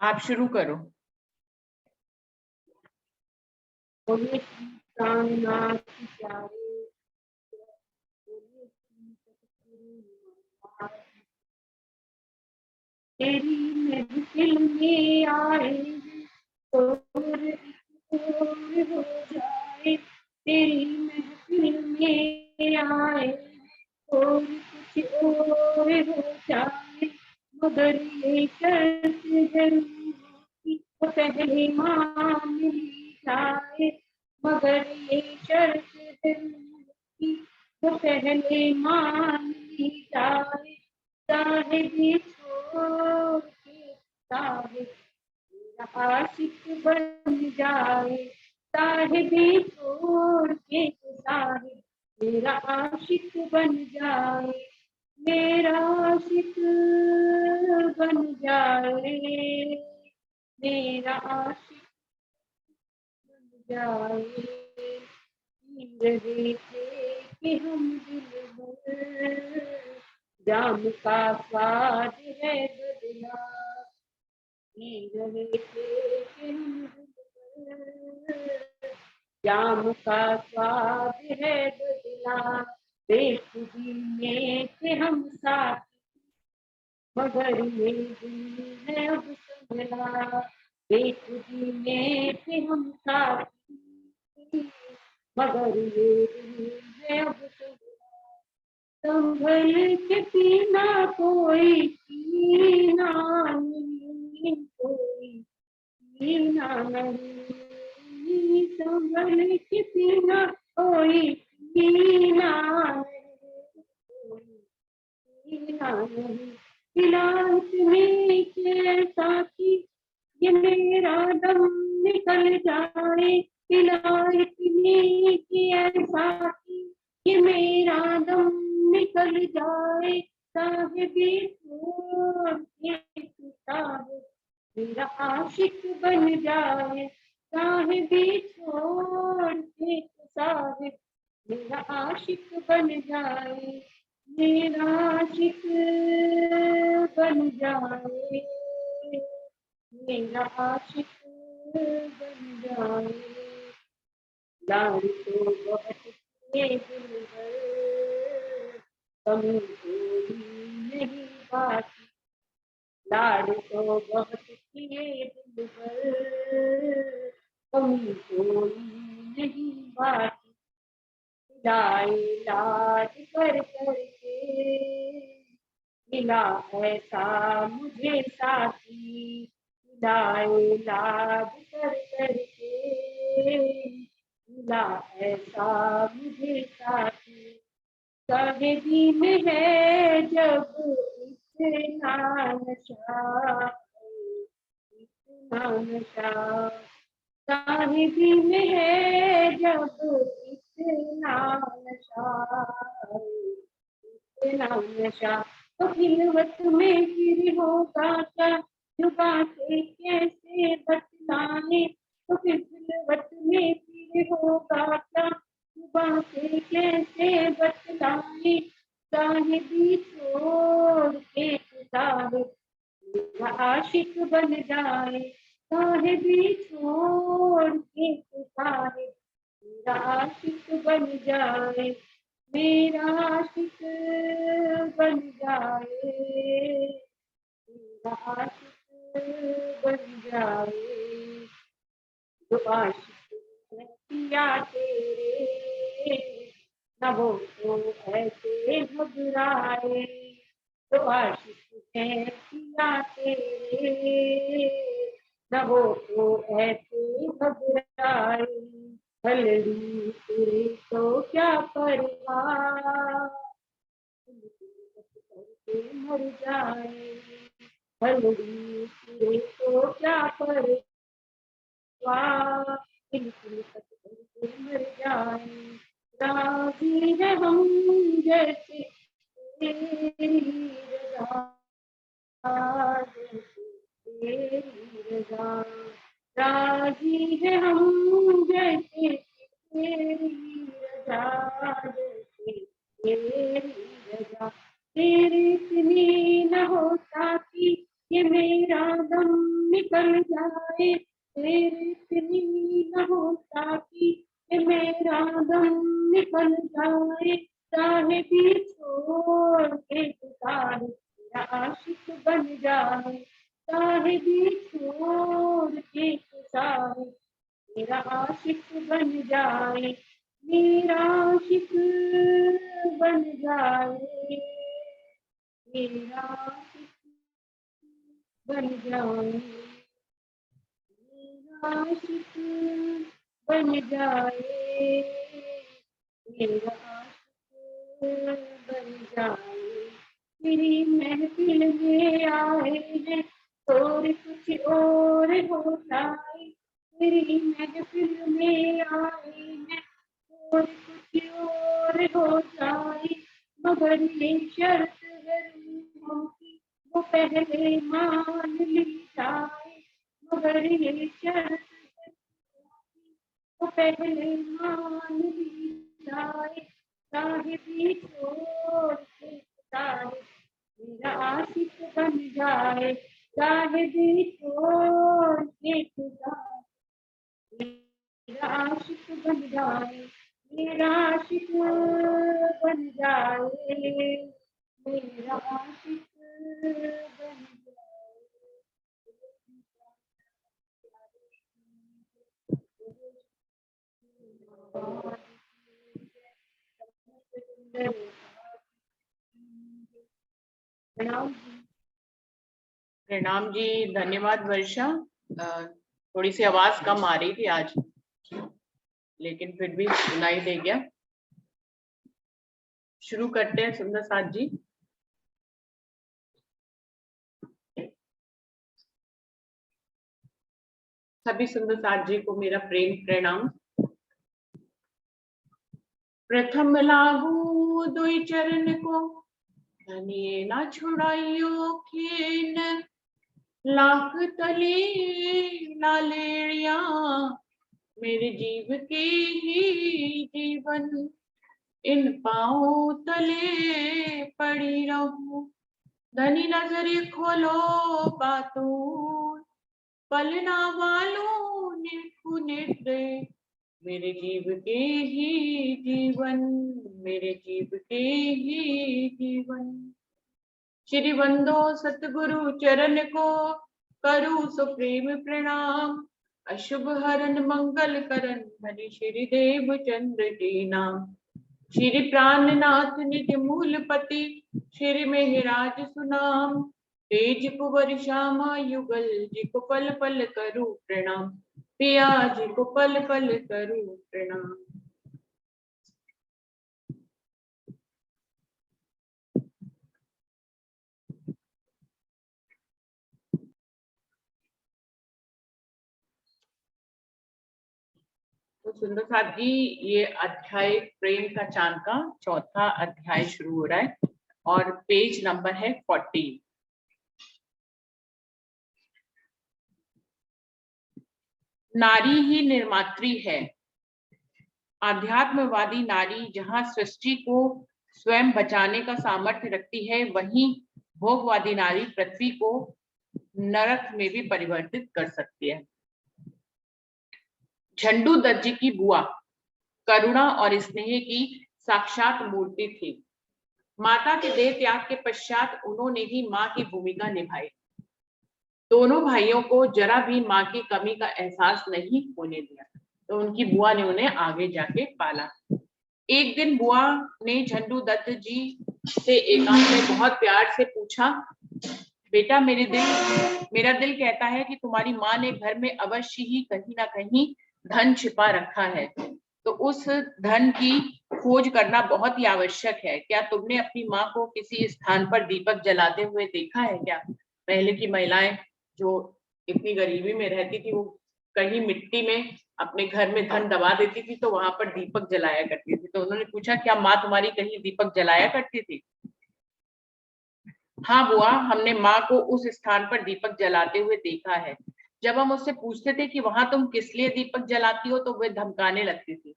आप शुरू करो। बोलिए श्री प्राणनाथ की प्यारे, बोलिए श्री सतगुरु महाराज। तेरी महफिल में आए और एक और हो जाए, तेरी महफिल में आए और कुछ और हो जाए, मगर ये शर्त जरूर होगी, तो पहले मान ली जाए, मगर ये शर्त जरूर होगी, तो पहले मान ली जाए। साहिब छोड़ के साहिब मेरा आशिक बन जाए, साहिब छोड़ के साहिब मेरा आशिक बन जाए, मेरा आशिक बन जाए, मेरा आशिक बन जाए। रहे थे कि हम दिलबर, जाम का स्वाद है बदला, रहे थे कि हम दिलबर, जाम का स्वाद है बदला, बेखुदी में थे हम साथ, मगर ये दिल है अब संभला, बेखुदी में थे हम साथ, मगर ये दिल है अब संभला, संभल के पीना कोई पीना नहीं, कोई पीना नहीं, संभल के पीना कोई पीना नहीं, कोई पीना नहीं। इलाज में कैसा कि ये मेरा दम निकल जाए, इलाज में कैसा कि ये मेरा दम निकल जाए, साहिबी छोड़ के साहिब मेरा आशिक बन जाए, साहिबी छोड़ के साहिब मेरा आशिक बन जाए, मेरा आशिक बन जाए, मेरा आशिक बन जाए। लाड़ तो बहुत किए दिलबर, कमी कोई नहीं बाकी, लाड़ तो बहुत किए दिलबर, कमी कोई नहीं बाकी, लाए लाड कर करके मिला ऐसा मुझे साथी, लाए लाड कर करके मिला ऐसा मुझे साथी, साहिबी में है जब इतना नशा, इतना नशा, साहिबी में है जब इतना नशा, इतना नशा, तो खिलवत में फिर होगा क्या, जुबा से कैसे बतलाने, तो फिर खिलवत में फिर होगा क्या, जुबा से कैसे बतलाने, साहिबी छोड़ के साहिब मेरा आशिक बन जाए, साहिबी छोड़ के साहिब मेरा आशिक बन जाए, मेरा आशिक बन जाए, मेरा आशिक बन जाए। जो आशिक है पिया तेरे, न वो तो ऐसे घबराए, जो आशिक है पिया तेरे, न वो तो ऐसे घबराए, हलड़ी तेरे तो क्या परवाह, करके मर जाए, हलड़ी तेरे तो क्या परवाह, बिल्कुल करके मर जाए, राजी है हम जैसे तेरी रजा, तेरी रजा, राजी है हम जैसे तेरी रजा, जैसे तेरी रजा, तेरी इतनी न हो साथी कि मेरा दम निकल जाए, तेरे इतनी न होता कि मेरा दम निकल जाए, चाहे भी छोड़ के पुकारे तेरा आशिक बन जाए, चाहे भी छोड़ के पुकारे मेरा आशिक बन जाए, मेरा आशिक बन जाए, मेरा आशिक बन जाए, मेरा आशिक बन जाए, मेरा आशिक बन जाए। तेरी महफिल में आए हैं और कुछ और हो जाए, तेरी महफिल में आए हैं और कुछ और हो जाए, मगर ये शर्त है रूहों की वो पहले मान ली जाए, मगर ये शर्त है रूहों की वो पहले मान ली जाए, चाहे भी छोड़ के तारे मेरा आशिक बन जाए, चाहे भी छोड़ के तारे मेरा आशिक बन जाए, मेरा आशिक बन जाए, मेरा आशिक बन जाए। प्रणाम जी, धन्यवाद वर्षा। थोड़ी सी आवाज कम आ रही थी आज, लेकिन फिर भी सुनाई दे गया। शुरू करते हैं सुंदर साथ जी। सभी सुंदर साथ जी को मेरा प्रेम प्रणाम। प्रथम लागू दुई चरण को, धनिये ना छुड़ाइयो खीन, लाख तले लालेड़िया, मेरे जीव के ही जीवन, इन पाँव तले पड़ी रहूं, धनी नजर खोलो बातों, पलना वालों निरखु नेत्र, मेरे जीव के ही जीवन, मेरे जीव के ही जीवन। श्री बंदो सतगुरु चरण को, करूं सुप्रेम प्रणाम, अशुभ हरन मंगल करन, धनी श्री देव चंद्र जी नाम। श्री प्राणनाथ निज मूलपति, श्री मेहराज सुनाम, तेज कुंवर श्यामा युगल, जी को पल पल करूं प्रणाम, पिया जी को पल पल करूं प्रणाम। तो सुंदर साथ जी, ये अध्याय प्रेम का चांद का चौथा अध्याय शुरू हो रहा है और पेज नंबर है 40। नारी ही निर्मात्री है। आध्यात्मवादी नारी जहां सृष्टि को स्वयं बचाने का सामर्थ्य रखती है, वहीं भोगवादी नारी पृथ्वी को नरक में भी परिवर्तित कर सकती है। झंडू दत्त जी की बुआ करुणा और स्नेह की साक्षात मूर्ति थी। माता के देह त्याग के पश्चात उन्होंने ही मां की भूमिका निभाई। दोनों भाइयों को जरा भी मां की कमी का एहसास नहीं होने दिया, तो उनकी बुआ ने उन्हें आगे जाके पाला। एक दिन बुआ ने झंडू दत्त जी से एकांत में बहुत प्यार से पूछा, बेटा मेरा दिल कहता है कि तुम्हारी माँ ने घर में अवश्य ही कहीं ना कहीं धन छिपा रखा है, तो उस धन की खोज करना बहुत ही आवश्यक है। क्या तुमने अपनी माँ को किसी स्थान पर दीपक जलाते हुए देखा है क्या? पहले की महिलाएं जो इतनी गरीबी में रहती थी, वो कहीं मिट्टी में अपने घर में धन दबा देती थी, तो वहां पर दीपक जलाया करती थी। तो उन्होंने पूछा, क्या माँ तुम्हारी कहीं दीपक जलाया करती थी? हाँ बुआ, हमने माँ को उस स्थान पर दीपक जलाते हुए देखा है। जब हम उससे पूछते थे कि वहां तुम किस लिए दीपक जलाती हो, तो वह धमकाने लगती थी,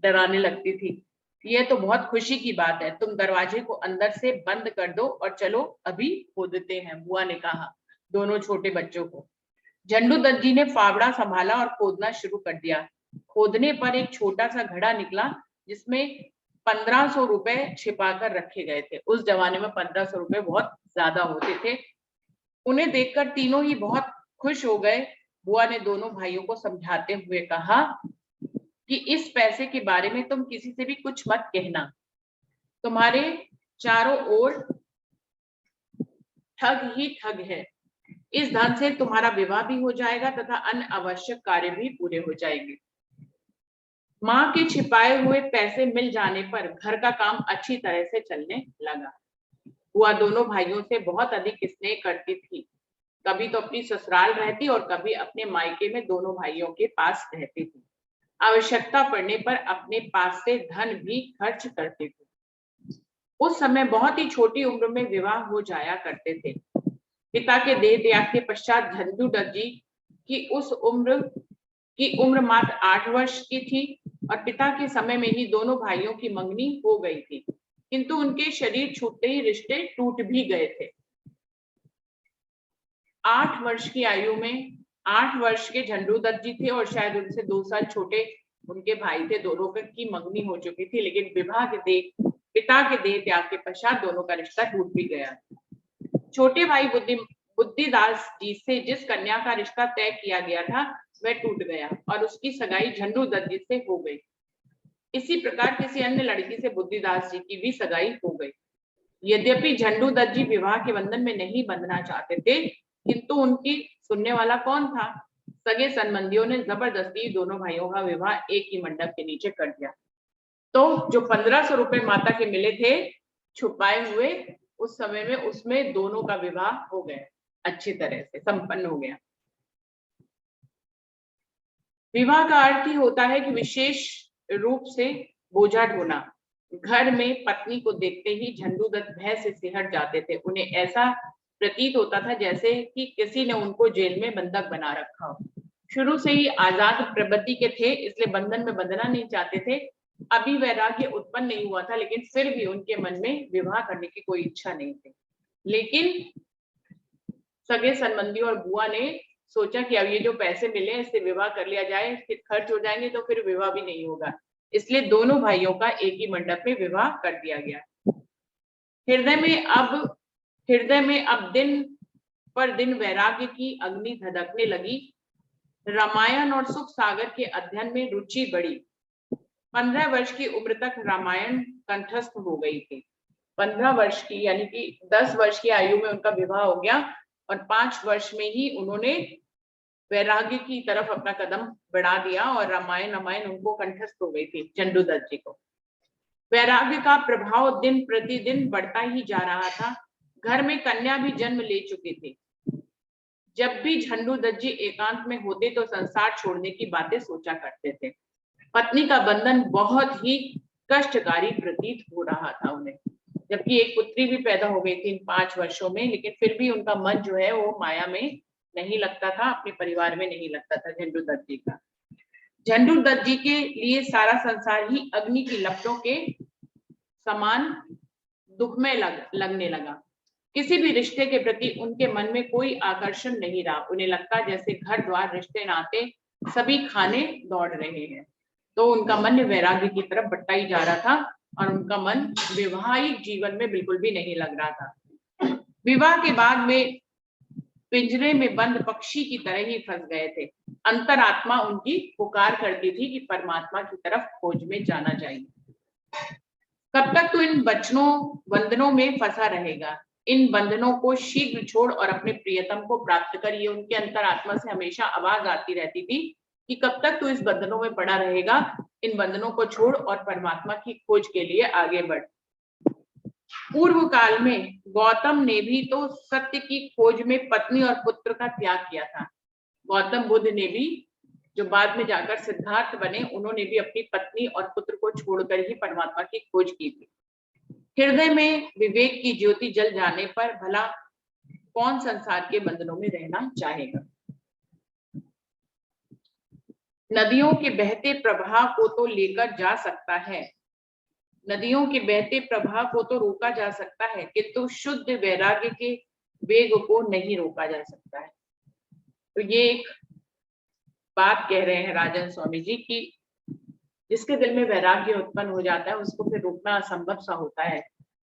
डराने लगती थी। यह तो बहुत खुशी की बात है, तुम दरवाजे को अंदर से बंद कर दो और चलो अभी खोदते हैं, बुआ ने कहा। दोनों छोटे बच्चों को। झंडू दत्त जी ने फावड़ा संभाला और खोदना शुरू कर दिया। खोदने पर एक छोटा सा घड़ा निकला जिसमें 1500 रुपए छिपाकर रखे गए थे। उस जमाने में 1500 रुपए बहुत ज्यादा होते थे। उन्हें देखकर तीनों ही बहुत खुश हो गए। बुआ ने दोनों भाइयों को समझाते हुए कहा कि इस पैसे के बारे में तुम किसी से भी कुछ मत कहना। तुम्हारे चारों ओर ठग ही ठग है। इस धन से तुम्हारा विवाह भी हो जाएगा तथा अन्य आवश्यक कार्य भी पूरे हो जाएंगे। माँ के छिपाए हुए पैसे मिल जाने पर घर का काम अच्छी तरह से चलने लगा। बुआ दोनों भाइयों से बहुत अधिक स्नेह करती थी। कभी तो अपनी ससुराल रहती और कभी अपने मायके में दोनों भाइयों के पास रहती थी। आवश्यकता पड़ने पर अपने पास से धन भी खर्च करती थी। उस समय बहुत ही छोटी उम्र में विवाह हो जाया करते थे। पिता के देह त्याग के पश्चात झंडू दत्त जी की उम्र मात्र 8 वर्ष की थी और पिता के समय में ही दोनों भाइयों की मंगनी हो गई थी, किंतु उनके शरीर छूटते ही रिश्ते टूट भी गए थे। 8 वर्ष की आयु में 8 वर्ष के झंडू दत्त जी थे और शायद उनसे 2 साल छोटे उनके भाई थे। दोनों की मंगनी हो चुकी थी, लेकिन पिता के देह त्याग के पश्चात दोनों का रिश्ता टूट भी गया। छोटे भाई बुद्धिदास जी से जिस कन्या का रिश्ता तय किया गया था वह टूट गया और उसकी सगाई झंडू दत्त जी से हो गई। इसी प्रकार किसी अन्य लड़की से बुद्धिदास जी की भी सगाई हो गई। यद्यपि झंडू दत्त जी विवाह के बंधन में नहीं बंधना चाहते थे, किंतु उनकी सुनने वाला कौन था। सगे संबंधियों ने जबरदस्ती दोनों भाइयों का विवाह एक ही मंडप के नीचे कर दिया। तो जो 1500 रुपए माता के मिले थे छुपाए हुए, उस समय में उसमें दोनों का विवाह हो गया, अच्छी तरह से संपन्न हो गया। विवाह का अर्थ ही होता है कि विशेष रूप से बोझा ढोना। घर में पत्नी को देखते ही झंडू दत्त भय से सिहर जाते थे। उन्हें ऐसा प्रतीत होता था जैसे कि किसी ने उनको जेल में बंधक बना रखा हो। शुरू से ही आजाद प्रवृत्ति के थे, इसलिए बंधन में बंधना नहीं चाहते थे। अभी वैराग्य उत्पन्न नहीं हुआ था, लेकिन फिर भी उनके मन में विवाह करने की कोई इच्छा नहीं थी। लेकिन सगे संबंधी और बुआ ने सोचा कि अब ये जो पैसे मिले इससे विवाह कर लिया जाए, फिर खर्च हो जाएंगे तो फिर विवाह भी नहीं होगा। इसलिए दोनों भाइयों का एक ही मंडप में विवाह कर दिया गया। हृदय में अब दिन पर दिन वैराग्य की अग्नि धधकने लगी। रामायण और सुख सागर के अध्ययन में रुचि बढ़ी। 15 वर्ष की उम्र तक रामायण कंठस्थ हो गई थी। 15 वर्ष की यानी कि 10 वर्ष की आयु में उनका विवाह हो गया और 5 वर्ष में ही उन्होंने वैराग्य की तरफ अपना कदम बढ़ा दिया और रामायण उनको कंठस्थ हो गई थी झंडू दत्त जी को। वैराग्य का प्रभाव दिन प्रतिदिन बढ़ता ही जा रहा था। घर में कन्या भी जन्म ले चुकी थी। जब भी झंडू दत्त जी एकांत में होते तो संसार छोड़ने की बातें सोचा करते थे। पत्नी का बंधन बहुत ही कष्टकारी प्रतीत हो रहा था उन्हें, जबकि एक पुत्री भी पैदा हो गई थी इन 5 वर्षों में, लेकिन फिर भी उनका मन जो है वो माया में नहीं लगता था, अपने परिवार में नहीं लगता था झंडू दत्त जी का। झंडू दत्त जी के लिए सारा संसार ही अग्नि की लपटों के समान दुखमय लगने लगा। किसी भी रिश्ते के प्रति उनके मन में कोई आकर्षण नहीं रहा। उन्हें लगता जैसे घर द्वार रिश्ते नाते सभी खाने दौड़ रहे हैं। तो उनका मन वैराग्य की तरफ बढ़ता ही जा रहा था और उनका मन वैवाहिक जीवन में बिल्कुल भी नहीं लग रहा था। विवाह के बाद में पिंजरे में बंद पक्षी की तरह ही फंस गए थे। अंतरात्मा उनकी पुकार करती थी कि परमात्मा की तरफ खोज में जाना चाहिए। कब तक तो इन बंधनों में फंसा रहेगा। इन बंधनों को शीघ्र छोड़ और अपने प्रियतम को प्राप्त कर। ये उनके अंतरात्मा से हमेशा आवाज आती रहती थी कि कब तक तू इस बंधनों में पड़ा रहेगा। इन बंधनों को छोड़ और परमात्मा की खोज के लिए आगे बढ़। पूर्व काल में गौतम ने भी तो सत्य की खोज में पत्नी और पुत्र का त्याग किया था। गौतम बुद्ध ने भी, जो बाद में जाकर सिद्धार्थ बने, उन्होंने भी अपनी पत्नी और पुत्र को छोड़कर ही परमात्मा की खोज की थी। हृदय में विवेक की ज्योति जल जाने पर भला कौन संसार के बंधनों में रहना चाहेगा। नदियों के बहते प्रवाह को तो लेकर जा सकता है, नदियों के बहते प्रवाह को तो रोका जा सकता है, किंतु शुद्ध वैराग्य के वेग को नहीं रोका जा सकता है। तो ये एक बात कह रहे हैं राजन स्वामी जी की जिसके दिल में वैराग्य उत्पन्न हो जाता है उसको फिर रोकना असंभव सा होता है।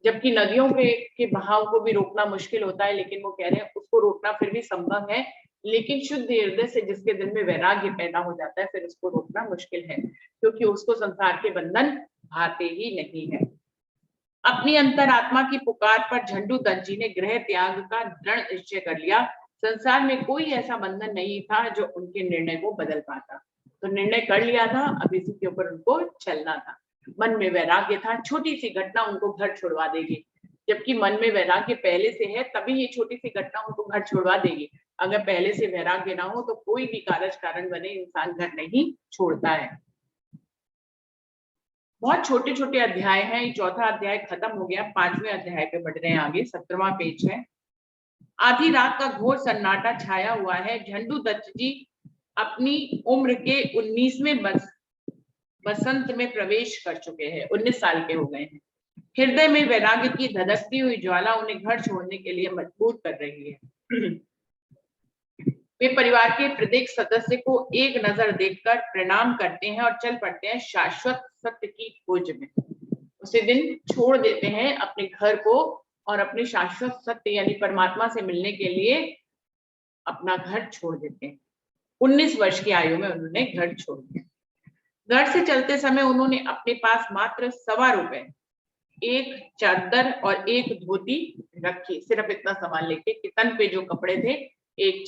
जबकि नदियों के बहाव को भी रोकना मुश्किल होता है, लेकिन वो कह रहे हैं उसको रोकना फिर भी संभव है। लेकिन शुद्ध हृदय से जिसके दिल में वैराग्य पैदा हो जाता है फिर उसको रोकना मुश्किल है, क्योंकि उसको संसार के बंधन भाते ही नहीं है। अपनी अंतरात्मा की पुकार पर झंडू दत्त जी ने गृह त्याग का दृढ़ निश्चय कर लिया। संसार में कोई ऐसा बंधन नहीं था जो उनके निर्णय को बदल पाता। तो निर्णय कर लिया था, अब इसी के ऊपर उनको चलना था। मन में वैराग्य था, छोटी सी घटना उनको घर छुड़वा देगी। जबकि मन में वैराग्य पहले से है तभी ये छोटी सी घटना उनको घर छुड़वा देगी। अगर पहले से वैराग्य ना हो तो कोई भी कारज कारण बने इंसान घर नहीं छोड़ता है। बहुत छोटे छोटे अध्याय हैं, चौथा अध्याय खत्म हो गया, 5वें अध्याय पे बढ़ रहे हैं आगे। 17वां पेज है। आधी रात का घोर सन्नाटा छाया हुआ है। झंडू दत्त जी अपनी उम्र के 19वें बसंत में प्रवेश कर चुके हैं, 19 साल के हो गए हैं। हृदय में वैराग्य की धधकती हुई ज्वाला उन्हें घर छोड़ने के लिए मजबूर कर रही है। वे परिवार के प्रत्येक सदस्य को एक नजर देखकर प्रणाम करते हैं और चल पड़ते हैं शाश्वत सत्य की खोज में। उसी दिन छोड़ देते हैं अपने घर को और अपने शाश्वत सत्य यानी परमात्मा से मिलने के लिए अपना घर छोड़ देते हैं। 19 वर्ष की आयु में उन्होंने घर छोड़ दिया। घर से चलते समय उन्होंने अपने पास मात्र ₹1.25, एक चादर और एक धोती रखी। सिर्फ इतना सामान लेके कि तन पे जो कपड़े थे, एक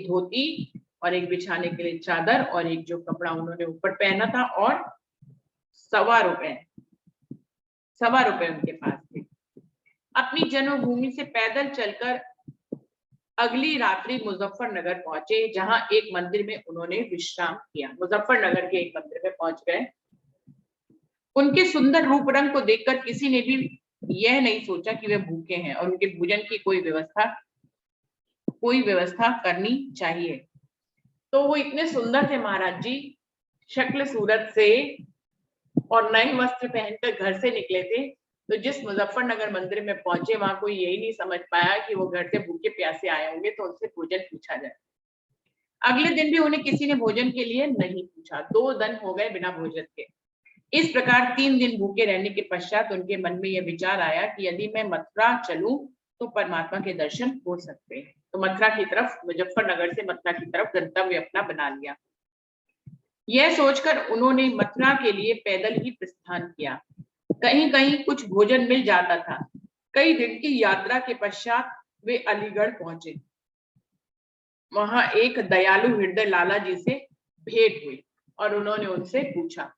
धोती और एक बिछाने के लिए चादर और एक जो कपड़ा उन्होंने ऊपर पहना था, और ₹1.25 उनके पास थे। अपनी जन्मभूमि से पैदल चलकर अगली रात्रि मुजफ्फरनगर पहुंचे, जहां एक मंदिर में उन्होंने विश्राम किया। मुजफ्फरनगर के एक मंदिर में पहुंच गए। उनके सुंदर रूप रंग को देखकर किसी ने भी यह नहीं सोचा कि वे भूखे हैं और उनके भोजन की कोई व्यवस्था करनी चाहिए। तो वो इतने सुंदर थे महाराज जी, शक्ल सूरत से, और नए वस्त्र पहनकर घर से निकले थे। तो जिस मुजफ्फरनगर मंदिर में पहुंचे वहां कोई यही नहीं समझ पाया कि वो घर से भूखे प्यासे आए होंगे, तो उनसे भोजन पूछा जाए। अगले दिन भी उन्हें किसी ने भोजन के लिए नहीं पूछा। 2 दिन हो गए बिना भोजन के। इस प्रकार 3 दिन भूखे रहने के पश्चात उनके मन में यह विचार आया कि यदि मैं मथुरा चलूं तो परमात्मा के दर्शन हो सकते हैं। तो मथुरा की तरफ, मुजफ्फरनगर से मथुरा की तरफ गंतव्य अपना बना लिया। यह सोचकर उन्होंने मथुरा के लिए पैदल ही प्रस्थान किया। कहीं कहीं कुछ भोजन मिल जाता था। कई दिन की यात्रा के पश्चात वे अलीगढ़ पहुंचे। वहां एक दयालु हृदय लाला जी से भेंट हुई और उन्होंने उनसे पूछा।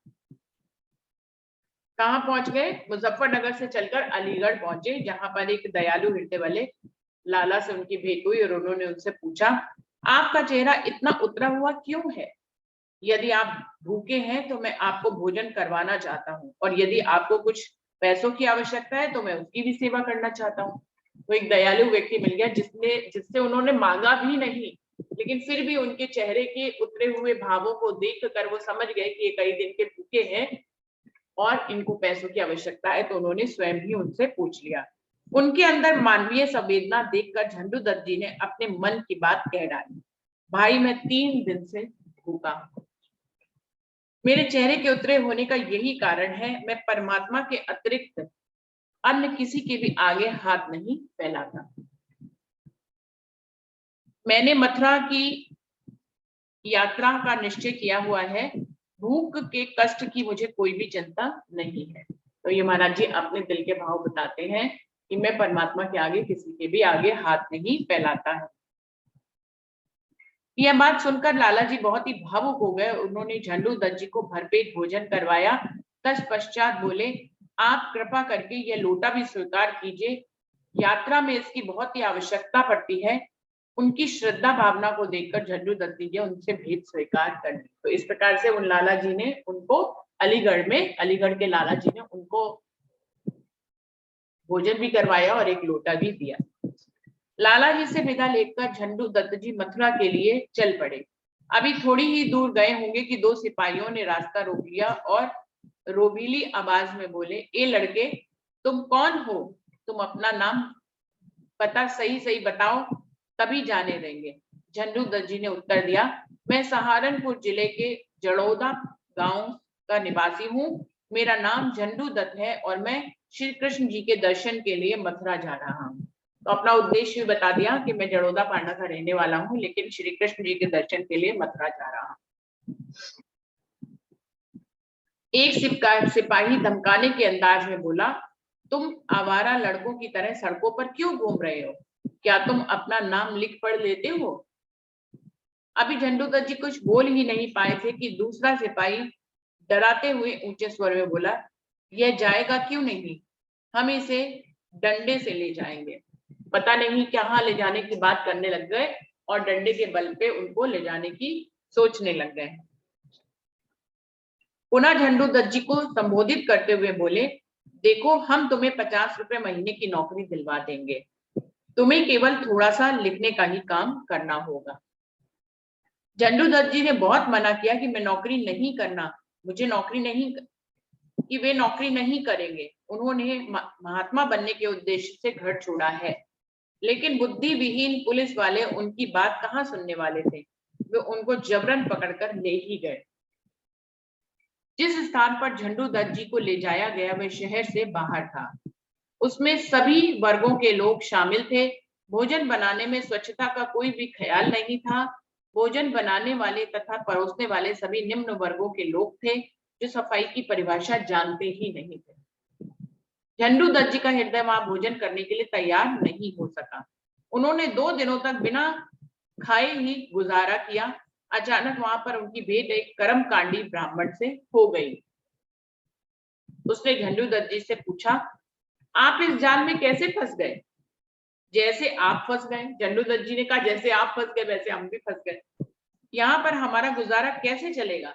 कहाँ पहुंच गए? मुजफ्फरनगर से चलकर अलीगढ़ पहुंचे, जहां पर एक दयालु हृदय वाले लाला से उनकी भेंट हुई और उन्होंने उनसे पूछा, आपका चेहरा इतना उतरा हुआ क्यों है? यदि आप भूखे हैं तो मैं आपको भोजन करवाना चाहता हूँ, और यदि आपको कुछ पैसों की आवश्यकता है तो मैं उसकी भी सेवा करना चाहता हूँ। तो एक दयालु व्यक्ति मिल गया जिससे उन्होंने मांगा भी नहीं, लेकिन फिर भी उनके चेहरे के उतरे हुए भावों को देखकर वो समझ गए कि ये कई दिन के भूखे हैं और इनको पैसों की आवश्यकता है। तो उन्होंने स्वयं ही उनसे पूछ लिया। उनके अंदर मानवीय संवेदना देखकर झंडू दत्त जी ने अपने मन की बात कह डाली। भाई, मैं 3 दिन से भूखा हूं। मेरे चेहरे के उतरे होने का यही कारण है, मैं परमात्मा के अतिरिक्त अन्य किसी के भी आगे हाथ नहीं फैलाता। मैंने मथुरा की यात्रा का निश्चय किया हुआ है। भूख के कष्ट की मुझे कोई भी चिंता नहीं है। तो ये महाराज जी अपने दिल के भाव बताते हैं कि मैं परमात्मा के आगे किसी के भी आगे हाथ नहीं फैलाता है। यह बात सुनकर लाला जी बहुत ही भावुक हो गए। उन्होंने झंडू दत्त जी को भरपेट भोजन करवाया। तत्पश्चात बोले, आप कृपा करके यह लोटा भी स्वीकार कीजिए, यात्रा में इसकी बहुत ही आवश्यकता पड़ती है। उनकी श्रद्धा भावना को देखकर झंडू दत्त जी उनसे भेंट स्वीकार कर ली। तो इस प्रकार से उन लाला जी ने उनको अलीगढ़ के लाला जी ने उनको भोजन भी करवाया और एक लोटा भी दिया। लाला जी से विदा लेकर झंडू दत्त जी मथुरा के लिए चल पड़े। अभी थोड़ी ही दूर गए होंगे कि 2 सिपाहियों ने रास्ता रोक लिया और रोबीली आवाज में बोले, ए लड़के, तुम कौन हो? तुम अपना नाम पता सही सही बताओ, तभी जाने देंगे। झंडू दत्त जी ने उत्तर दिया, मैं सहारनपुर जिले के जड़ौदा गांव का निवासी हूँ। मेरा नाम झंडू दत्त है और मैं श्री कृष्ण जी के दर्शन के लिए मथुरा जा रहा हूँ। तो अपना उद्देश्य भी बता दिया कि मैं जड़ौदा पांडा का रहने वाला हूँ, लेकिन श्री कृष्ण जी के दर्शन के लिए मथुरा जा रहा हूँ। एक सिपाही धमकाने के अंदाज में बोला, तुम आवारा लड़कों की तरह सड़कों पर क्यों घूम रहे हो? क्या तुम अपना नाम लिख पढ़ लेते हो? अभी झंडू दत्त जी कुछ बोल ही नहीं पाए थे कि दूसरा सिपाही डराते हुए ऊंचे स्वर में बोला, यह जाएगा क्यों नहीं, हम इसे डंडे से ले जाएंगे। पता नहीं कहाँ ले जाने की बात करने लग गए और डंडे के बल पे उनको ले जाने की सोचने लग गए। पुनः झंडू दत्त जी को संबोधित करते हुए बोले, देखो हम तुम्हें 50 रुपए महीने की नौकरी दिलवा देंगे, तुम्हें केवल थोड़ा सा लिखने का ही काम करना होगा। झंडू दत्त जी ने बहुत मना किया कि मैं नौकरी नहीं करना, मुझे नौकरी नहीं, कि वे नौकरी नहीं करेंगे। उन्होंने महात्मा बनने के उद्देश्य से घर छोड़ा है, लेकिन बुद्धि विहीन पुलिस वाले उनकी बात कहाँ सुनने वाले थे। वे उनको जबरन पकड़कर ले ही गए। जिस स्थान पर झंडू दत्त जी को ले जाया गया वह शहर से बाहर था। उसमें सभी वर्गों के लोग शामिल थे। भोजन बनाने में स्वच्छता का कोई भी ख्याल नहीं था। भोजन बनाने वाले तथा परोसने वाले सभी निम्न वर्गों के लोग थे, जो सफाई की परिभाषा जानते ही नहीं थे। झंडू दत्त जी का हृदय वहां भोजन करने के लिए तैयार नहीं हो सका। उन्होंने 2 दिनों तक बिना खाए ही गुजारा किया। अचानक वहां पर उनकी भेंट एक कर्मकांडी ब्राह्मण से हो गई। उसने झंडू दत्त जी से पूछा, आप इस जाल में कैसे फंस गए? जैसे आप फंस गए, झंडू दत्त जी ने कहा, जैसे आप फंस गए वैसे हम भी फंस गए। यहाँ पर हमारा गुजारा कैसे चलेगा?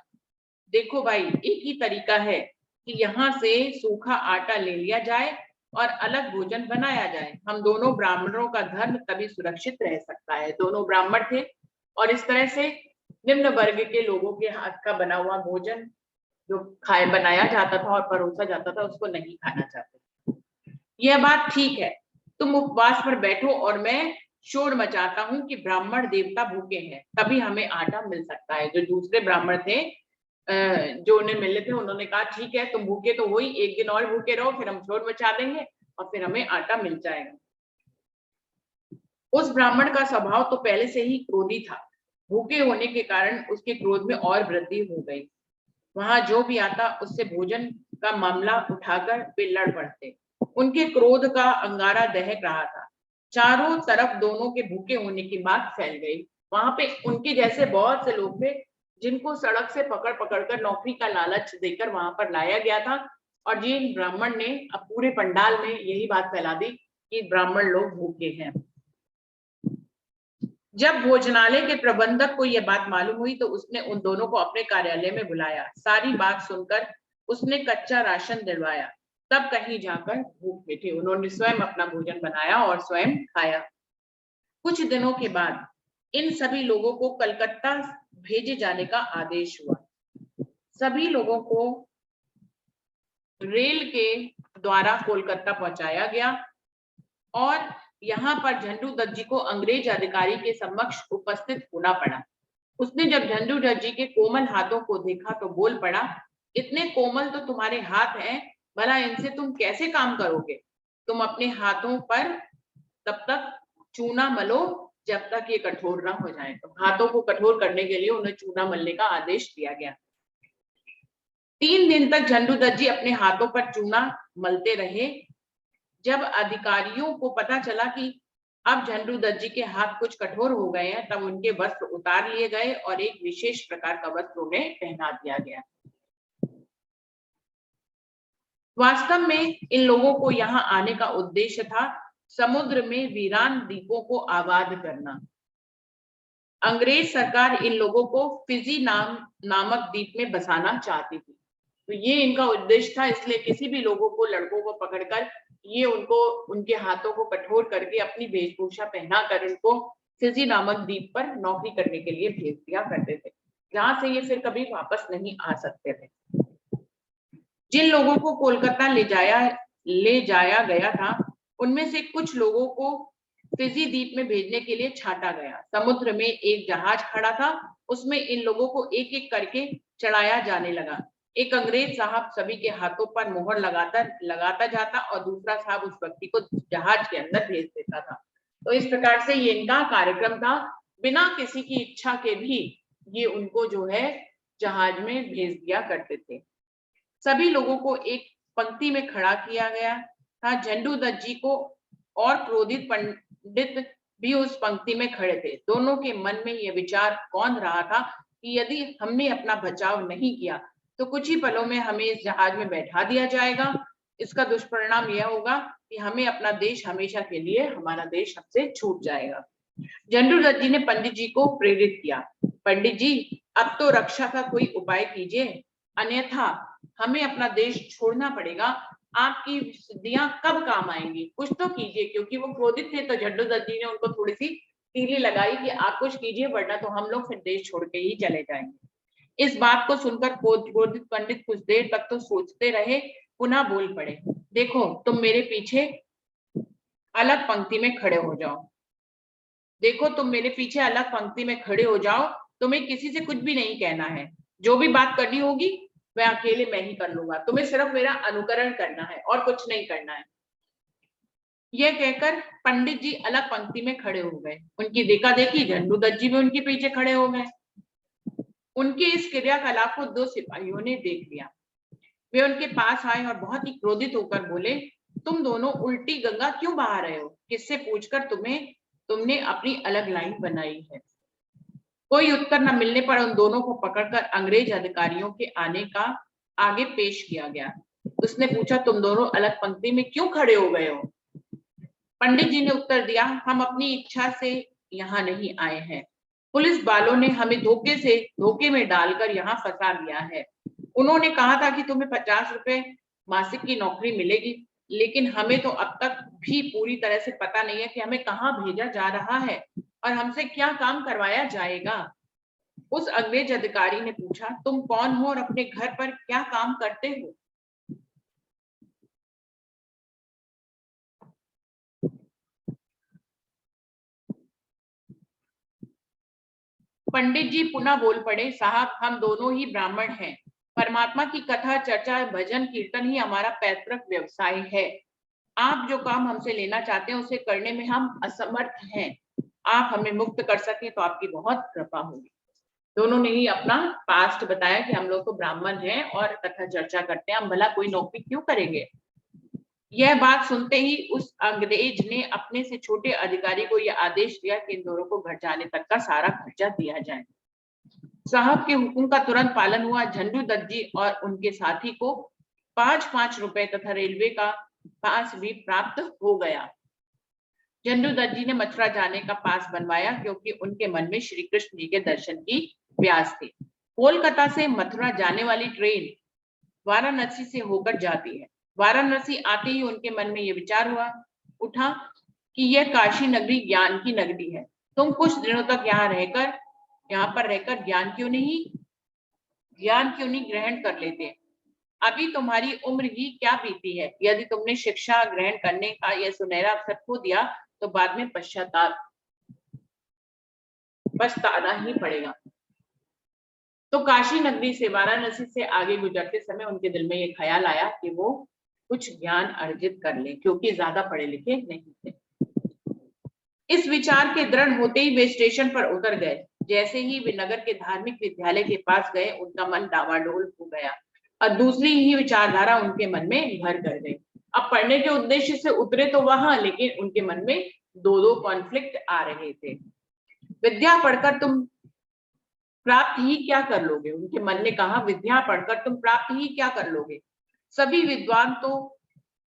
देखो भाई, एक ही तरीका है कि यहाँ से सूखा आटा ले लिया जाए और अलग भोजन बनाया जाए। हम दोनों ब्राह्मणों का धर्म तभी सुरक्षित रह सकता है। दोनों ब्राह्मण थे और इस तरह से निम्न वर्ग के लोगों के हाथ का बना हुआ भोजन जो बनाया जाता था और परोसा जाता था, उसको नहीं खाना चाहते। यह बात ठीक है, तुम उपवास पर बैठो और मैं शोर मचाता हूँ कि ब्राह्मण देवता भूखे हैं, तभी हमें आटा मिल सकता है। जो दूसरे ब्राह्मण थे जो उन्हें मिले थे, उन्होंने कहा ठीक है, तुम भूखे तो वही, एक दिन और भूखे रहो, फिर हम शोर मचा देंगे और फिर हमें आटा मिल जाएगा। उस ब्राह्मण का स्वभाव तो पहले से ही क्रोधी था। भूखे होने के कारण उसके क्रोध में और वृद्धि हो गई। वहां जो भी आता उससे भोजन का मामला उठाकर वे लड़ पड़ते। उनके क्रोध का अंगारा दहक रहा था। चारों तरफ दोनों के भूखे होने की बात फैल गई। वहां पे उनके जैसे बहुत से लोग थे जिनको सड़क से पकड़ पकड़ कर नौकरी का लालच देकर वहां पर लाया गया था, और जिन ब्राह्मण ने अब पूरे पंडाल में यही बात फैला दी कि ब्राह्मण लोग भूखे हैं। जब भोजनालय के प्रबंधक को यह बात मालूम हुई तो उसने उन दोनों को अपने कार्यालय में बुलाया। सारी बात सुनकर उसने कच्चा राशन दिलवाया। तब कहीं जाकर भूख मिटी। उन्होंने स्वयं अपना भोजन बनाया और स्वयं खाया। कुछ दिनों के बाद इन सभी लोगों को कलकत्ता भेजे जाने का आदेश हुआ। सभी लोगों को रेल के द्वारा कोलकाता पहुंचाया गया और यहाँ पर झंडू दत्त जी को अंग्रेज अधिकारी के समक्ष उपस्थित होना पड़ा। उसने जब झंडू दत्त जी के कोमल हाथों को देखा तो बोल पड़ा, इतने कोमल तो तुम्हारे हाथ हैं, भला इनसे तुम कैसे काम करोगे? तुम अपने हाथों पर तब तक चूना मलो जब तक ये कठोर ना हो जाए। तो हाथों को कठोर करने के लिए उन्हें चूना मलने का आदेश दिया गया। 3 दिन तक झंडू दत्त जी अपने हाथों पर चूना मलते रहे। जब अधिकारियों को पता चला कि अब झंडू दत्त जी के हाथ कुछ कठोर हो गए हैं, तब उनके वस्त्र उतार लिए गए और एक विशेष प्रकार का वस्त्र उन्हें पहना दिया गया। वास्तव में इन लोगों को यहाँ आने का उद्देश्य था समुद्र में वीरान द्वीपों को आबाद करना। अंग्रेज सरकार इन लोगों को फिजी नामक द्वीप में बसाना चाहती थी। तो ये इनका उद्देश्य था। इसलिए किसी भी लोगों को, लड़कों को पकड़कर ये उनको उनके हाथों को कठोर करके अपनी वेशभूषा पहना कर उनको फिजी नामक द्वीप पर नौकरी करने के लिए भेज दिया करते थे, जहां से ये फिर कभी वापस नहीं आ सकते थे। जिन लोगों को कोलकाता ले जाया गया था, उनमें से कुछ लोगों को फिजी द्वीप में भेजने के लिए छाटा गया। समुद्र में एक जहाज खड़ा था, उसमें इन लोगों को एक एक करके चढ़ाया जाने लगा। एक अंग्रेज साहब सभी के हाथों पर मोहर लगाता जाता और दूसरा साहब उस व्यक्ति को जहाज के अंदर भेज देता था। तो इस प्रकार से ये इनका कार्यक्रम था। बिना किसी की इच्छा के भी ये उनको जो है जहाज में भेज दिया करते थे। सभी लोगों को एक पंक्ति में खड़ा किया गया था। झंडू दत्त जी को और क्रोधित पंडित भी उस पंक्ति में खड़े थे। दोनों के मन में यह विचार कौंध रहा था कि यदि हमने अपना बचाव नहीं किया तो कुछ ही पलों में हमें इस जहाज में बैठा दिया जाएगा। इसका दुष्परिणाम यह होगा कि हमें अपना देश हमेशा के लिए, हमारा देश हमसे छूट जाएगा। झंडू दत्त जी ने पंडित जी को प्रेरित किया, पंडित जी अब तो रक्षा का कोई उपाय कीजिए, अन्यथा हमें अपना देश छोड़ना पड़ेगा। आपकी सिद्धियां कब काम आएंगी, कुछ तो कीजिए। क्योंकि वो क्रोधित थे तो झंडू दत्त जी ने उनको थोड़ी सी तीली लगाई कि आप कुछ कीजिए वरना तो हम लोग फिर देश छोड़ के ही चले जाएंगे। इस बात को सुनकर क्रोधित पंडित कुछ देर तक तो सोचते रहे, पुनः बोल पड़े, देखो तुम मेरे पीछे अलग पंक्ति में खड़े हो जाओ, देखो तुम मेरे पीछे अलग पंक्ति में खड़े हो जाओ, तुम्हें किसी से कुछ भी नहीं कहना है, जो भी बात करनी होगी मैं अकेले मैं ही कर लूंगा, तुम्हें सिर्फ मेरा अनुकरण करना है और कुछ नहीं करना है। यह कहकर पंडित जी अलग पंक्ति में खड़े हो गए। उनकी देखा देखी झंडू दत्त जी भी उनके पीछे खड़े हो गए। उनके इस क्रियाकलाप को दो सिपाहियों ने देख लिया। वे उनके पास आए और बहुत ही क्रोधित होकर बोले, तुम दोनों उल्टी गंगा क्यों बहा रहे हो? किससे पूछकर तुमने अपनी अलग लाइन बनाई है? कोई उत्तर न मिलने पर उन दोनों को पकड़कर अंग्रेज अधिकारियों के आने का आगे पेश किया गया। उसने पूछा, तुम दोनों अलग पंक्ति में क्यों खड़े हो गए हो? पंडित जी ने उत्तर दिया, हम अपनी इच्छा से यहाँ नहीं आए हैं, पुलिस वालों ने हमें धोखे में डालकर यहाँ फंसा लिया है। उन्होंने कहा था कि तुम्हें 50 रुपए मासिक की नौकरी मिलेगी, लेकिन हमें तो अब तक भी पूरी तरह से पता नहीं है कि हमें कहाँ भेजा जा रहा है और हमसे क्या काम करवाया जाएगा। उस अंग्रेज अधिकारी ने पूछा, तुम कौन हो और अपने घर पर क्या काम करते हो? पंडित जी पुनः बोल पड़े, साहब हम दोनों ही ब्राह्मण हैं, परमात्मा की कथा चर्चा भजन कीर्तन ही हमारा पैतृक व्यवसाय है। आप जो काम हमसे लेना चाहते हैं उसे करने में हम असमर्थ हैं। आप हमें मुक्त कर सके तो आपकी बहुत कृपा होगी। दोनों ने ही अपना पास्ट बताया कि हम लोग तो ब्राह्मण हैं और कथा चर्चा करते हैं, हम भला कोई नौकरी क्यों करेंगे। यह बात सुनते ही उस अंग्रेज ने अपने से छोटे अधिकारी को यह आदेश दिया कि इन दोनों को घर जाने तक का सारा खर्चा दिया जाए। साहब के हुक्म का तुरंत पालन हुआ। झंडू दत्त जी और उनके साथी को 5-5 रुपए तथा रेलवे का पास भी प्राप्त हो गया। झंडू दत्त जी ने मथुरा जाने का पास बनवाया क्योंकि उनके मन में श्री कृष्ण जी के दर्शन की प्यास थी। कोलकाता से मथुरा जाने वाली ट्रेन वाराणसी से होकर जाती है। वाराणसी आते ही उनके मन में यह विचार उठा कि यह काशी नगरी ज्ञान की नगरी है। तुम कुछ दिनों तक यहाँ पर रहकर ज्ञान क्यों नहीं ग्रहण कर लेते? अभी तुम्हारी उम्र ही क्या बीती है। यदि तुमने शिक्षा ग्रहण करने का यह सुनहरा अवसर खो दिया तो बाद में पछताना ही पड़ेगा। तो काशी नगरी से वाराणसी से आगे गुजरते समय उनके दिल में ये ख्याल आया कि वो कुछ ज्ञान अर्जित कर ले, क्योंकि ज्यादा पढ़े लिखे नहीं थे। इस विचार के दृढ़ होते ही वे स्टेशन पर उतर गए। जैसे ही वे नगर के धार्मिक विद्यालय के पास गए, उनका मन डावाडोल हो गया और दूसरी ही विचारधारा उनके मन में घर कर गई। अब पढ़ने के उद्देश्य से उतरे तो वहां, लेकिन उनके मन में दो कॉन्फ्लिक्ट आ रहे थे। विद्या पढ़कर तुम प्राप्त ही क्या कर लोगे? उनके मन ने कहा, विद्या पढ़कर तुम प्राप्त ही क्या कर लोगे? सभी विद्वान तो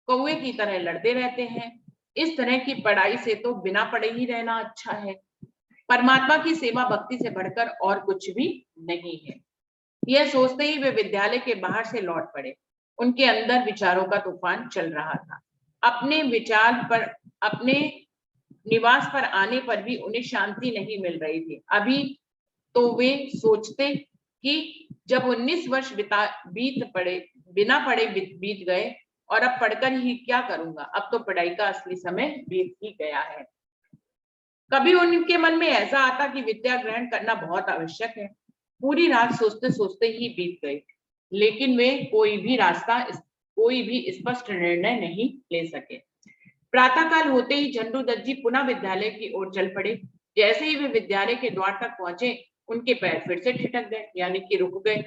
कौवे की तरह लड़ते रहते हैं। इस तरह की पढ़ाई से तो बिना पढ़े ही रहना अच्छा है। परमात्मा की सेवा भक्ति से बढ़कर और कुछ भी नहीं है। यह सोचते ही वे विद्यालय के बाहर से लौट पड़े। उनके अंदर विचारों का तूफान चल रहा था। अपने निवास पर आने पर भी उन्हें शांति नहीं मिल रही थी। अभी तो वे सोचते कि जब 19 वर्ष बिना पढ़े बीत गए और अब पढ़कर ही क्या करूंगा, अब तो पढ़ाई का असली समय बीत ही गया है। कभी उनके मन में ऐसा आता कि विद्या ग्रहण करना बहुत आवश्यक है। पूरी रात सोचते सोचते ही बीत गई, लेकिन वे कोई भी स्पष्ट निर्णय नहीं ले सके। प्रातःकाल होते ही झंडू दत्त जी पुनः विद्यालय की ओर चल पड़े। जैसे ही वे विद्यालय के द्वार तक पहुंचे, उनके पैर फिर से ठिठक गए, यानी कि रुक गए।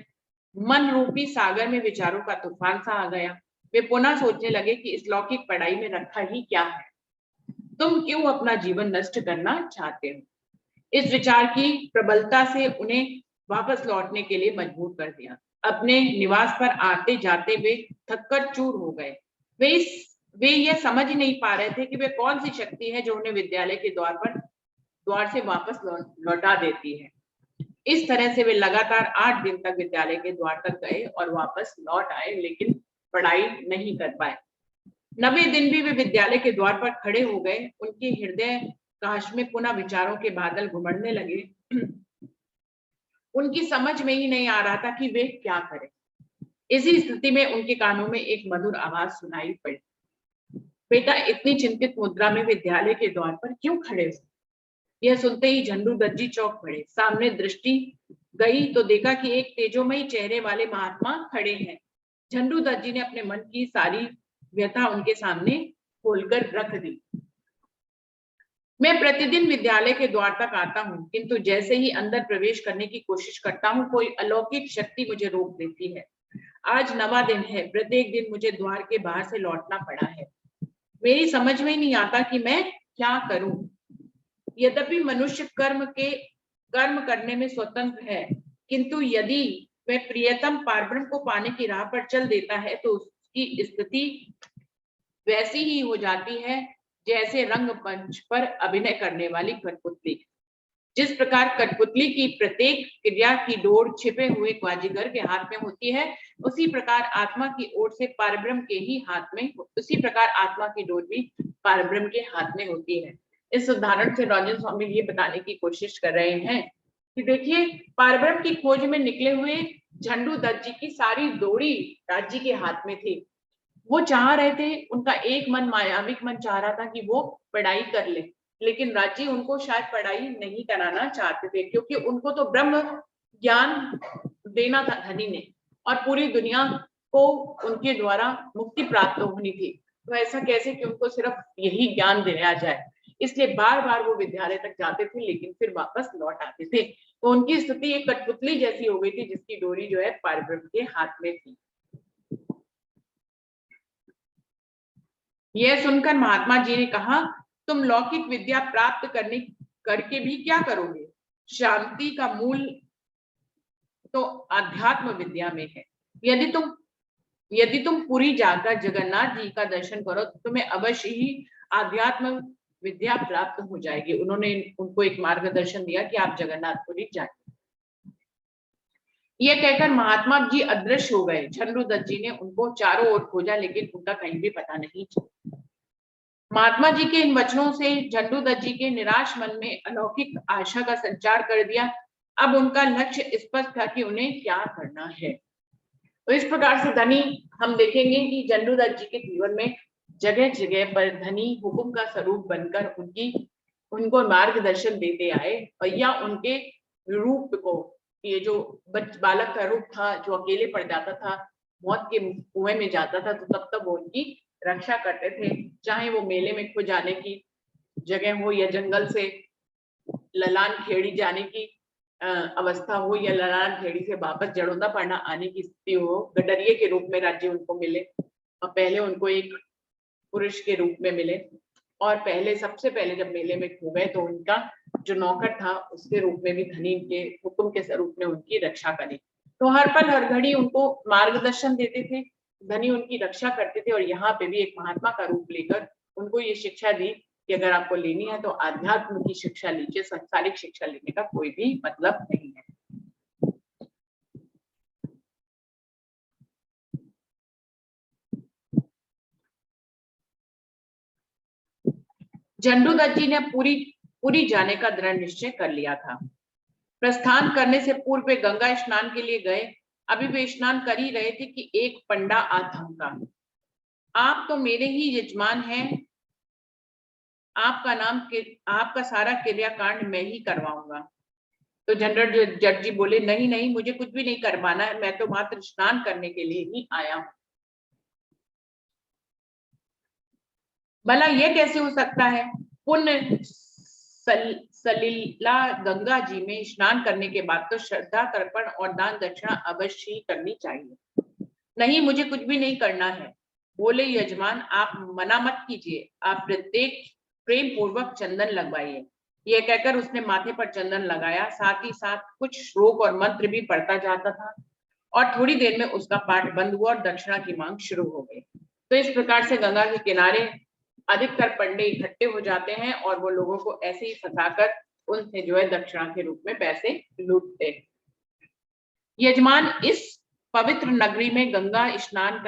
मन रूपी सागर में विचारों का तूफान सा आ गया। वे पुनः सोचने लगे कि इस लौकिक पढ़ाई में रखा ही क्या है। तुम क्यों अपना जीवन नष्ट करना चाहते हो? इस विचार की प्रबलता से उन्हें वापस लौटने के लिए मजबूर कर दिया। अपने निवास पर आते जाते वे थककर चूर हो गए। वे यह समझ ही नहीं पा रहे थे कि वे कौन सी शक्ति है जो उन्हें विद्यालय के द्वार से वापस लौटा देती है। इस तरह से वे लगातार 8 दिन तक विद्यालय के द्वार तक गए और वापस लौट आए, लेकिन पढ़ाई नहीं कर पाए। 90 दिन भी वे विद्यालय के द्वार पर खड़े हो गए। उनके हृदय काश में पुनः विचारों के बादल घुमड़ने लगे। उनकी समझ में ही नहीं आ रहा था कि वे क्या करें। इसी स्थिति में उनके कानों में एक मधुर आवाज सुनाई पड़ी। बेटा, इतनी चिंतित मुद्रा में विद्यालय के द्वार पर क्यों खड़े हो? यह सुनते ही झंडू दत्त जी चौंक पड़े। सामने दृष्टि गई तो देखा कि एक तेजोमयी चेहरे वाले महात्मा खड़े हैं। झंडू दत्त जी ने अपने मन की सारी व्यथा उनके सामने खोलकर रख दी। मैं प्रतिदिन विद्यालय के द्वार तक आता हूँ, किंतु जैसे ही अंदर प्रवेश करने की कोशिश करता हूँ, कोई अलौकिक शक्ति मुझे रोक देती है। आज 9वां दिन है। प्रत्येक दिन मुझे द्वार के बाहर से लौटना पड़ा है। मेरी समझ में नहीं आता कि मैं क्या करूं। यद्यपि मनुष्य कर्म करने में स्वतंत्र है, किंतु यदि वह प्रियतम पारब्रह्म को पाने की राह पर चल देता है तो उसकी स्थिति वैसी ही हो जाती है जैसे रंगमंच पर अभिनय करने वाली कठपुतली। जिस प्रकार कठपुतली की प्रत्येक क्रिया की डोर छिपे हुए बाजीगर के हाथ में होती है, उसी प्रकार आत्मा की डोर भी पारब्रह्म के हाथ में होती है। इस उदाहरण से रंजन स्वामी ये बताने की कोशिश कर रहे हैं कि देखिए, पारब्रह्म की खोज में निकले हुए झंडू दत्त जी की सारी डोरी राज्य के हाथ में थी। वो चाह रहे थे, उनका एक मन, मायाविक मन चाह रहा था कि वो पढ़ाई कर ले, लेकिन राजी उनको शायद पढ़ाई नहीं कराना चाहते थे, क्योंकि उनको तो ब्रह्म ज्ञान देना था धनी ने, और पूरी दुनिया को उनके द्वारा मुक्ति प्राप्त होनी थी। तो ऐसा कैसे कि उनको सिर्फ यही ज्ञान दिया जाए। इसलिए बार बार वो विद्यालय तक जाते थे, लेकिन फिर वापस लौट आते थे। तो उनकी स्थिति एक कठपुतली जैसी हो गई थी, जिसकी डोरी जो है पारब्रह्म के हाथ में थी। यह सुनकर महात्मा जी ने कहा, तुम लौकिक विद्या प्राप्त करके भी क्या करोगे? शांति का मूल तो अध्यात्म विद्या में है। यदि तुम पुरी जाकर जगन्नाथ जी का दर्शन करो तो तुम्हें अवश्य ही आध्यात्म विद्या प्राप्त हो जाएगी। उन्होंने उनको एक मार्गदर्शन दिया कि आप जगन्नाथपुरी जाएं। यह कहकर महात्मा जी अदृश्य हो गए। झंडू दत्त जी ने उनको चारों ओर खोजा, लेकिन उनका कहीं भी पता नहीं चला। महात्मा जी के इन वचनों से झंडू दत्त जी के निराश मन में अलौकिक आशा का संचार कर दिया। अब उनका लक्ष्य स्पष्ट था कि उन्हें क्या करना है। तो इस प्रकार से धनी, हम देखेंगे कि झंडू दत्त जी के जीवन में जगह जगह पर धनी हुक्म का स्वरूप बनकर उनको मार्गदर्शन देते आए, और या उनके रूप को, ये जो बालक का रूप था जो अकेले पड़ जाता था, मौत के कुएं में जाता था, तो तब वो उनकी रक्षा करते थे। चाहे वो मेले में खो जाने की जगह हो, या जंगल से ललान खेड़ी जाने की अवस्था हो, या ललान खेड़ी से वापस जड़ोदा पड़ना आने की स्थिति हो, गडरिये के रूप में राज्य उनको मिले, और पहले उनको एक पुरुष के रूप में मिले, और सबसे पहले जब मेले में खो गए तो उनका जो नौकर था उसके रूप में भी धनी के हुक्म के स्वरूप में उनकी रक्षा करी। तो हर पल हर घड़ी उनको मार्गदर्शन देते थे, धनी उनकी रक्षा करते थे, और यहाँ पे भी एक महात्मा का रूप लेकर उनको ये शिक्षा दी कि अगर आपको लेनी है तो आध्यात्म की शिक्षा लीजिए, सांसारिक शिक्षा लेने का कोई भी मतलब नहीं है। झंडू दत्त जी ने पूरी जाने का दृढ़ निश्चय कर लिया था। प्रस्थान करने से पूर्व वे गंगा स्नान के लिए गए। अभी वे स्नान कर ही रहे थे कि एक पंडा आ थमका। आप तो मेरे ही यजमान हैं, आपका सारा क्रियाकांड मैं ही करवाऊंगा। तो जनरल जज जी बोले, नहीं नहीं, मुझे कुछ भी नहीं करवाना है, मैं तो मात्र स्नान करने के लिए ही आया हूं। भला ये कैसे हो सकता है? पुण्य सलीला गंगा जी में स्नान करने के बाद तो श्रद्धा तर्पण और दान दक्षिणा अवश्य ही करनी चाहिए। नहीं, मुझे कुछ भी नहीं करना है। बोले यजमान, आप मना मत कीजिए, आप प्रत्येक प्रेम पूर्वक चंदन लगवाइए। यह कहकर उसने माथे पर चंदन लगाया, साथ ही साथ कुछ श्लोक और मंत्र भी पढ़ता जाता था और थोड़ी देर में उसका पाठ बंद हुआ और दक्षिणा की मांग शुरू हो गई। तो इस प्रकार से गंगा के किनारे अधिकतर पंडे इकट्ठे हो जाते हैं और वो लोगों को ऐसे ही फंसाकर उनसे जो है दक्षिणा के रूप में पैसे लूटते हैं। यजमान, इस पवित्र नगरी में गंगा स्नान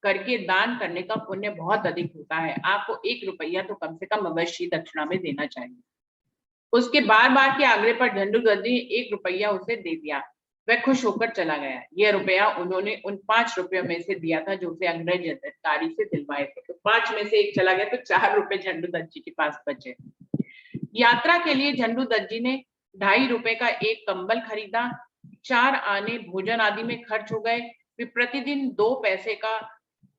करके दान करने का पुण्य बहुत अधिक होता है। आपको 1 रुपया तो कम से कम अवश्य दक्षिणा में देना चाहिए। उसके बार बार के आग्रह पर झंडू दद्दी ने 1 रुपया उसे दे दिया। वह खुश होकर चला गया। यह रुपया उन्होंने उन 5 रुपयों में से दिया था जो उसे अंग्रेज अधिकारी से दिलवाए थे। तो 5 में से 1 चला गया तो 4 रुपए झंडू दत्त जी के पास बचे। यात्रा के लिए झंडू दत्त जी ने 2.5 रुपए का एक कंबल खरीदा। 4 आने भोजन आदि में खर्च हो गए। वे प्रतिदिन 2 पैसे का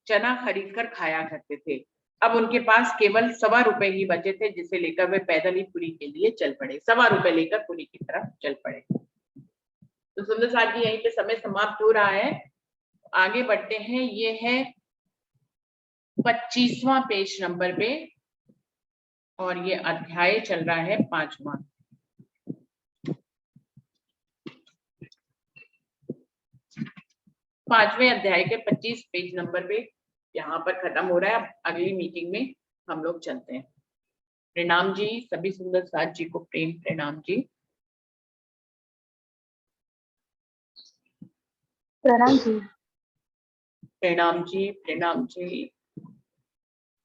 चना खरीद कर खाया करते थे। अब उनके पास केवल 1.25 रुपए ही बचे थे, जिसे लेकर वे पैदल ही पुरी के लिए चल पड़े। 1.25 रुपए लेकर पुरी की तरफ चल पड़े। तो सुंदर साथ जी, यहीं पे समय समाप्त हो रहा है। आगे बढ़ते हैं। ये है 25वां पेज नंबर पे और ये अध्याय चल रहा है 5वां। पांचवें अध्याय के 25 पेज नंबर पे यहाँ पर खत्म हो रहा है। अगली मीटिंग में हम लोग चलते हैं। प्रणाम जी, सभी सुंदर साथ जी को प्रेम प्रणाम जी। प्रणाम जी। प्रणाम जी, प्रणाम जी।